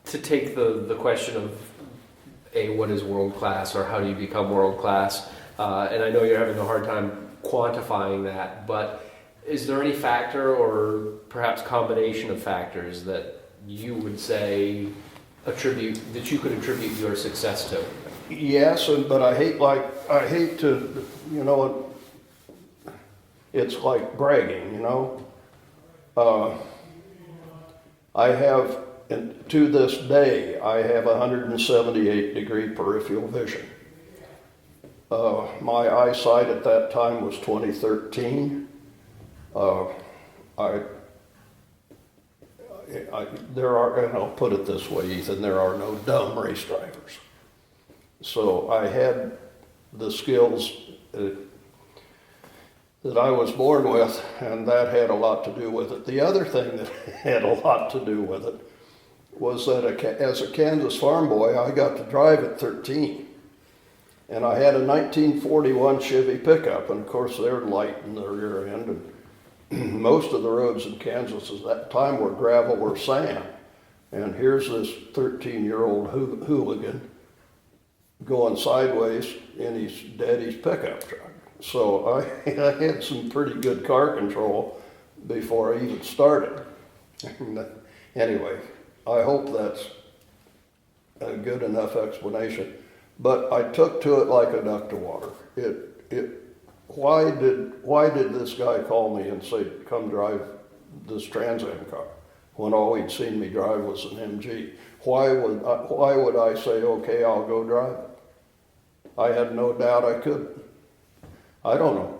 To take the question of what is world class, or how do you become world class, and I know you're having a hard time quantifying that, but is there any factor or perhaps combination of factors that you would say that you could attribute your success to? Yes, but I hate to, it's like bragging, I have, and to this day, I have 178-degree peripheral vision. My eyesight at that time was 2013. And I'll put it this way, Ethan, there are no dumb race drivers. So I had the skills that I was born with, and that had a lot to do with it. The other thing that had a lot to do with it was that as a Kansas farm boy, I got to drive at 13. And I had a 1941 Chevy pickup, and of course they're light in the rear end, and most of the roads in Kansas at that time were gravel or sand. And here's this 13-year-old hooligan going sideways in his daddy's pickup truck. So I had some pretty good car control before I even started. Anyway, I hope that's a good enough explanation. But I took to it like a duck to water. Why did this guy call me and say, come drive this Trans Am car, when all he'd seen me drive was an MG? Why would I say, okay, I'll go drive it? I had no doubt I could. I don't know.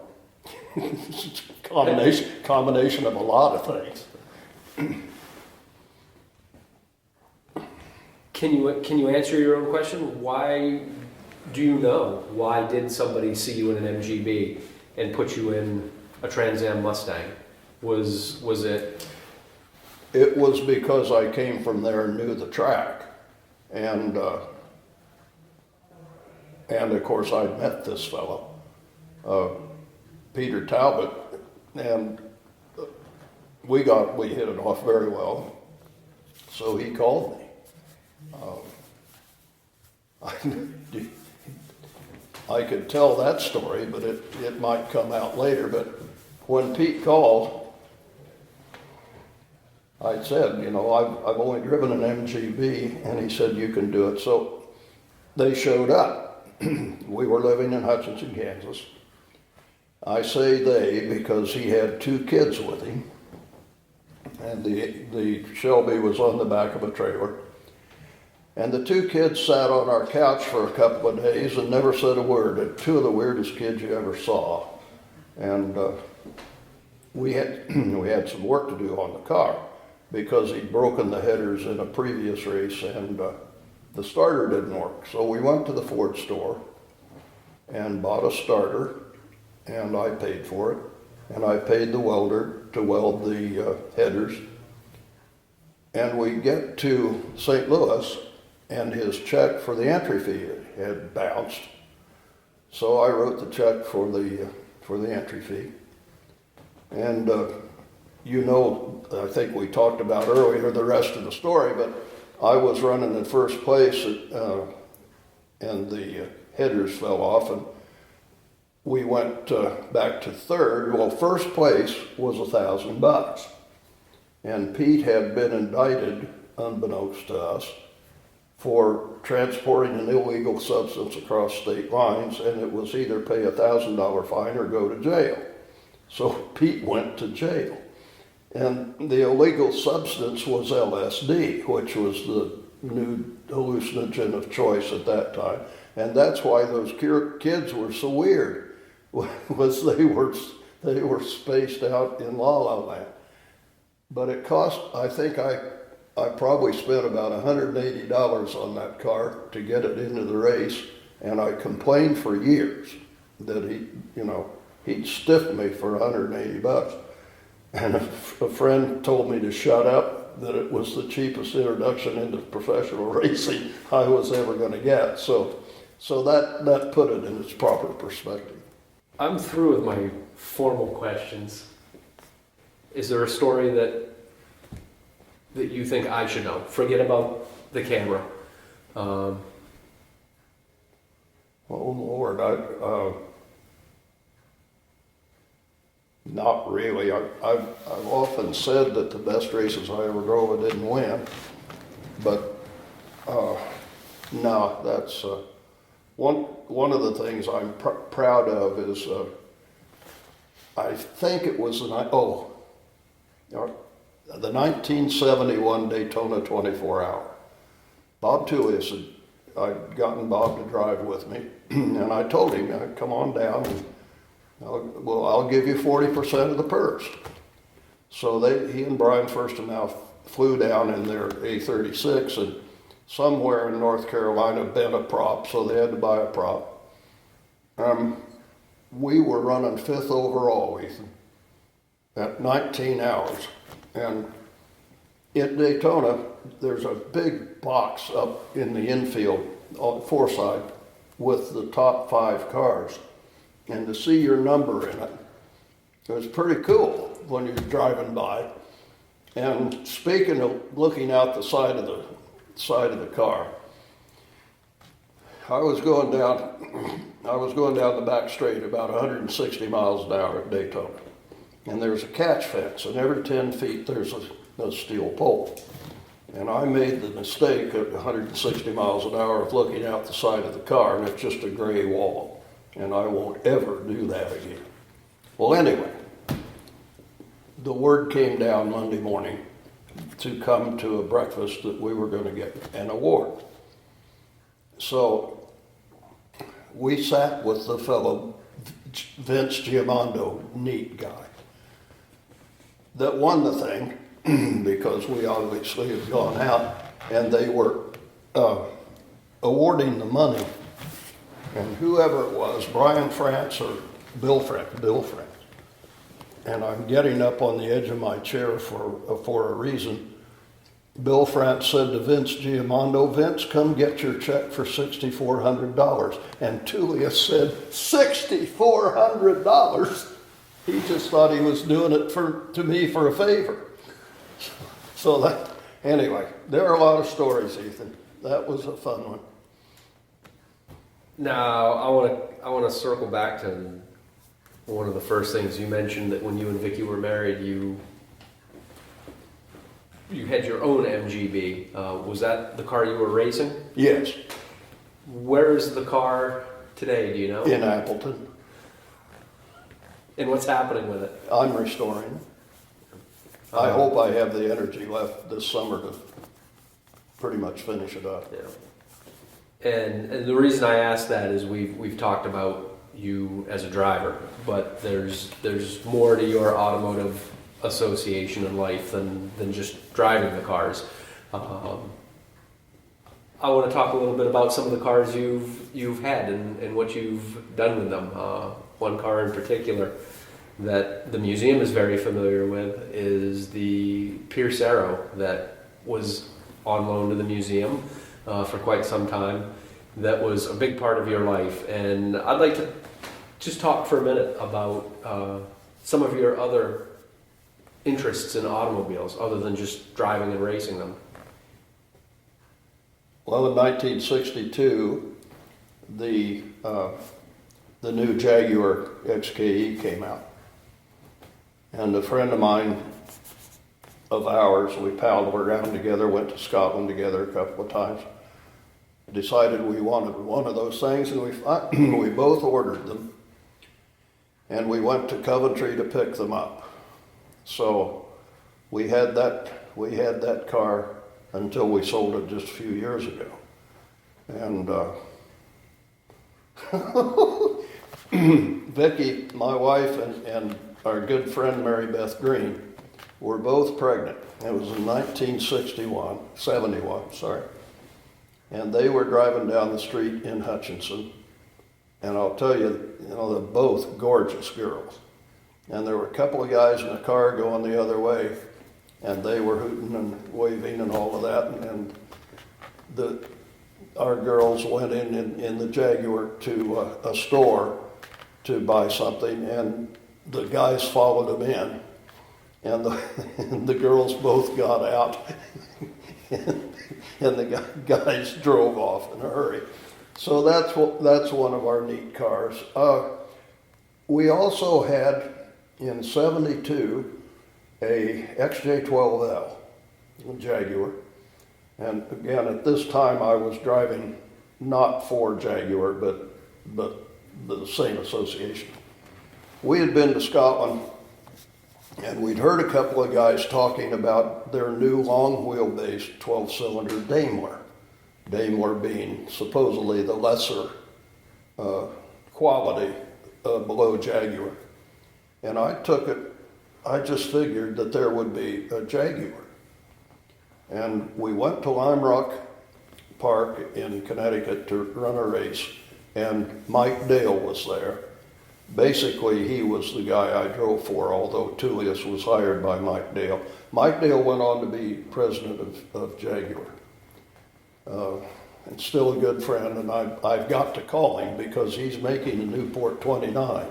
It's a combination of a lot of things. Can you answer your own question? Why do you know? Why did somebody see you in an MGB and put you in a Trans Am Mustang? Was it? It was because I came from there and knew the track, and of course I'd met this fellow, Peter Talbot, and we hit it off very well. So he called me. I could tell that story, but it might come out later. But when Pete called, I said, I've only driven an MGB, and he said, you can do it. So they showed up. We were living in Hutchinson, Kansas. I say they because he had 2 kids with him, and the Shelby was on the back of a trailer. And the 2 kids sat on our couch for a couple of days and never said a word. And 2 of the weirdest kids you ever saw. And we had some work to do on the car because he'd broken the headers in a previous race, and the starter didn't work. So we went to the Ford store and bought a starter, and I paid for it. And I paid the welder to weld the headers. And we get to St. Louis, and his check for the entry fee had bounced. So I wrote the check for the entry fee. And I think we talked about earlier the rest of the story, but I was running in first place, and the headers fell off, and we went back to third. Well, first place was $1,000, and Pete had been indicted, unbeknownst to us, for transporting an illegal substance across state lines, and it was either pay $1,000 fine or go to jail. So Pete went to jail. And the illegal substance was LSD, which was the new hallucinogen of choice at that time. And that's why those kids were so weird, was they were spaced out in La La Land. But it cost, I think I probably spent about $180 on that car to get it into the race, and I complained for years that he'd stiffed me for $180. And a friend told me to shut up, that it was the cheapest introduction into professional racing I was ever going to get. So that put it in its proper perspective. I'm through with my formal questions. Is there a story that you think I should know? Forget about the camera. Oh Lord, not really. I've often said that the best races I ever drove, I didn't win. But no, that's one of the things I'm proud of is I think it was the 1971 Daytona 24-hour. Bob Tullius I'd gotten Bob to drive with me, and I told him, come on down, and I'll give you 40% of the purse. So he and Brian Firstenau flew down in their A36, and somewhere in North Carolina bent a prop, so they had to buy a prop. We were running 5th overall, Ethan, at 19 hours. And at Daytona, there's a big box up in the infield on the foreside with the top 5 cars. And to see your number in it was pretty cool when you're driving by. And speaking of looking out the side of the car, I was going down the back straight about 160 miles an hour at Daytona. And there's a catch fence, and every 10 feet there's a steel pole. And I made the mistake at 160 miles an hour of looking out the side of the car, and it's just a gray wall. And I won't ever do that again. Well, anyway, the word came down Monday morning to come to a breakfast that we were going to get an award. So we sat with the fellow Vince Giamondo, neat guy, that won the thing because we obviously had gone out, and they were awarding the money, and whoever it was, Brian France or Bill France, and I'm getting up on the edge of my chair for a reason. Bill France said to Vince Giamondo, "Vince, come get your check for $6,400. And Tullius said, $6,400? He just thought he was doing it to me for a favor. So anyway, there are a lot of stories, Ethan. That was a fun one. Now, I want to circle back to one of the first things you mentioned, that when you and Vicky were married, you had your own MGB. Was that the car you were racing? Yes. Where is the car today, do you know? In Appleton. And what's happening with it? I'm restoring it. I hope I have the energy left this summer to pretty much finish it up. Yeah. And the reason I ask that is we've talked about you as a driver, but there's more to your automotive association in life than just driving the cars. I want to talk a little bit about some of the cars you've had and what you've done with them. One car in particular that the museum is very familiar with is the Pierce Arrow that was on loan to the museum for quite some time. That was a big part of your life, and I'd like to just talk for a minute about some of your other interests in automobiles other than just driving and racing them. Well, in 1962, the new Jaguar XKE came out, and a friend of mine, of ours, we palled around together, went to Scotland together a couple of times, decided we wanted one of those things, and we both ordered them, and we went to Coventry to pick them up. So we had that car until we sold it just a few years ago. And Vicky, my wife, and our good friend Mary Beth Green were both pregnant. It was in 71, sorry. And they were driving down the street in Hutchinson. And I'll tell you, they're both gorgeous girls. And there were a couple of guys in a car going the other way, and they were hooting and waving and all of that. And our girls went in the Jaguar to a store to buy something, and the guys followed them in, and the girls both got out, and the guys drove off in a hurry. So that's one of our neat cars. We also had, in 72, a XJ12L, a Jaguar. And again, at this time I was driving not for Jaguar, but the same association. We had been to Scotland, and we'd heard a couple of guys talking about their new long wheelbase 12-cylinder Daimler. Daimler being supposedly the lesser quality below Jaguar. And I just figured that there would be a Jaguar. And we went to Lime Rock Park in Connecticut to run a race, and Mike Dale was there. Basically, he was the guy I drove for, although Tullius was hired by Mike Dale. Mike Dale went on to be president of Jaguar. And still a good friend, and I've got to call him because he's making a Newport 29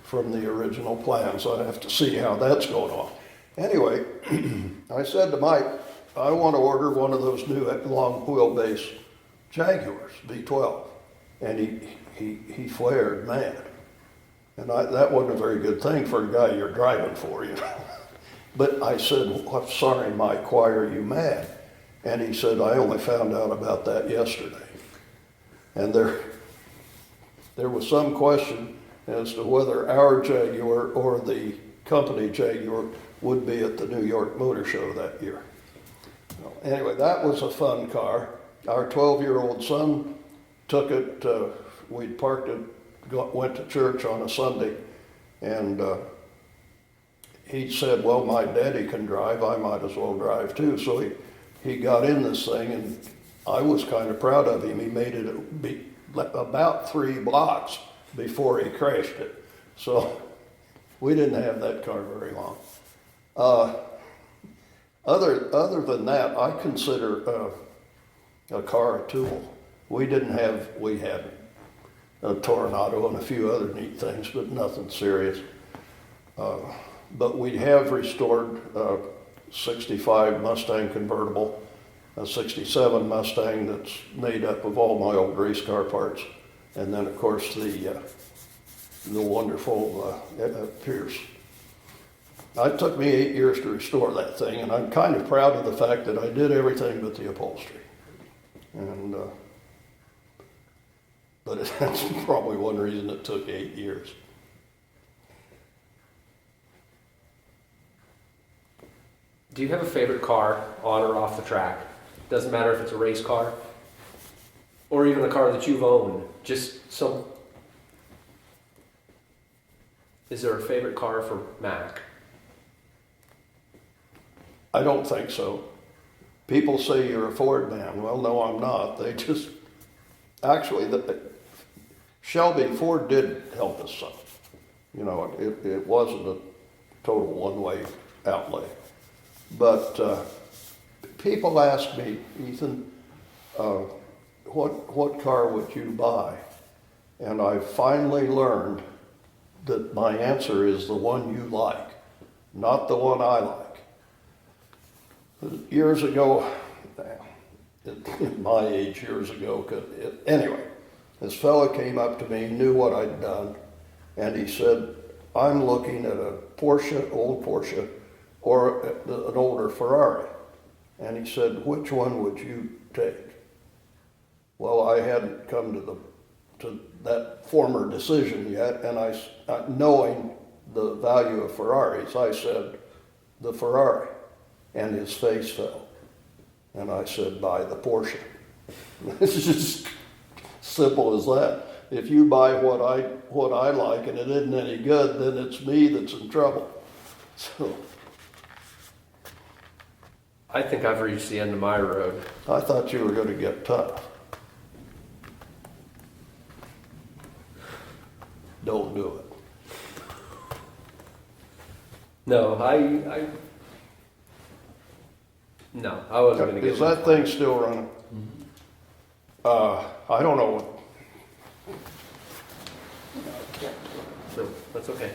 from the original plan, so I have to see how that's going on. Anyway, I said to Mike, I want to order one of those new long wheelbase Jaguars, V12. And he flared mad. And that wasn't a very good thing for a guy you're driving for, But I said, well, I'm sorry, Mike, why are you mad? And he said, I only found out about that yesterday. And there was some question as to whether our Jaguar or the company Jaguar would be at the New York Motor Show that year. Anyway, that was a fun car. Our 12-year-old son took it, we'd parked it, went to church on a Sunday, and he said, well, my daddy can drive, I might as well drive too. So he got in this thing, and I was kind of proud of him. He made it about 3 blocks before he crashed it. So we didn't have that car very long. Other than that, I consider a car a tool. We had a Tornado and a few other neat things, but nothing serious. But we have restored a 65 Mustang convertible, a 67 Mustang that's made up of all my old race car parts, and then of course the wonderful Pierce. It took me 8 years to restore that thing, and I'm kind of proud of the fact that I did everything but the upholstery. And but that's probably one reason it took 8 years. Do you have a favorite car on or off the track? Doesn't matter if it's a race car or even a car that you've owned. Just some. Is there a favorite car for Mac? I don't think so. People say you're a Ford man. Well, no, I'm not. They just actually Shelby Ford did help us some. You know, it wasn't a total one-way outlay. But people ask me, Ethan, what car would you buy? And I finally learned that my answer is the one you like, not the one I like. Years ago, at my age years ago, anyway, this fella came up to me, knew what I'd done, and he said, I'm looking at a Porsche, old Porsche, or an older Ferrari. And he said, which one would you take? Well, I hadn't come to that former decision yet, and knowing the value of Ferraris, I said, the Ferrari. And his face fell. And I said, buy the Porsche. It's just simple as that. If you buy what I like and it isn't any good, then it's me that's in trouble. So I think I've reached the end of my road. I thought you were going to get tough. Don't do it. No, No, I wasn't going to get. Is that thing still running? I don't know. No, that's okay.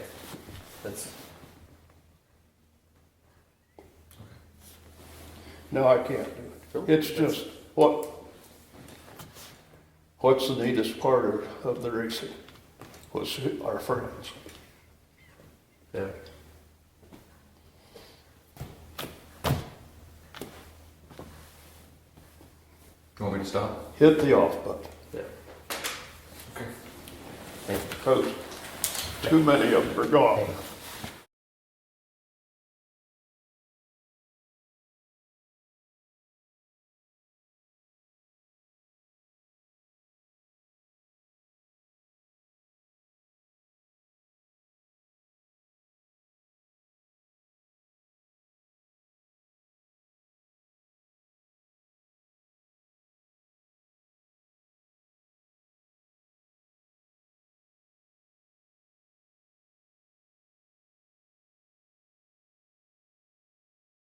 No, I can't do it. It's just what's the neatest part of the racing was our friends. Yeah. You want me to stop? Hit the off button. Yeah. Okay. Thank you. Because too many of them are gone.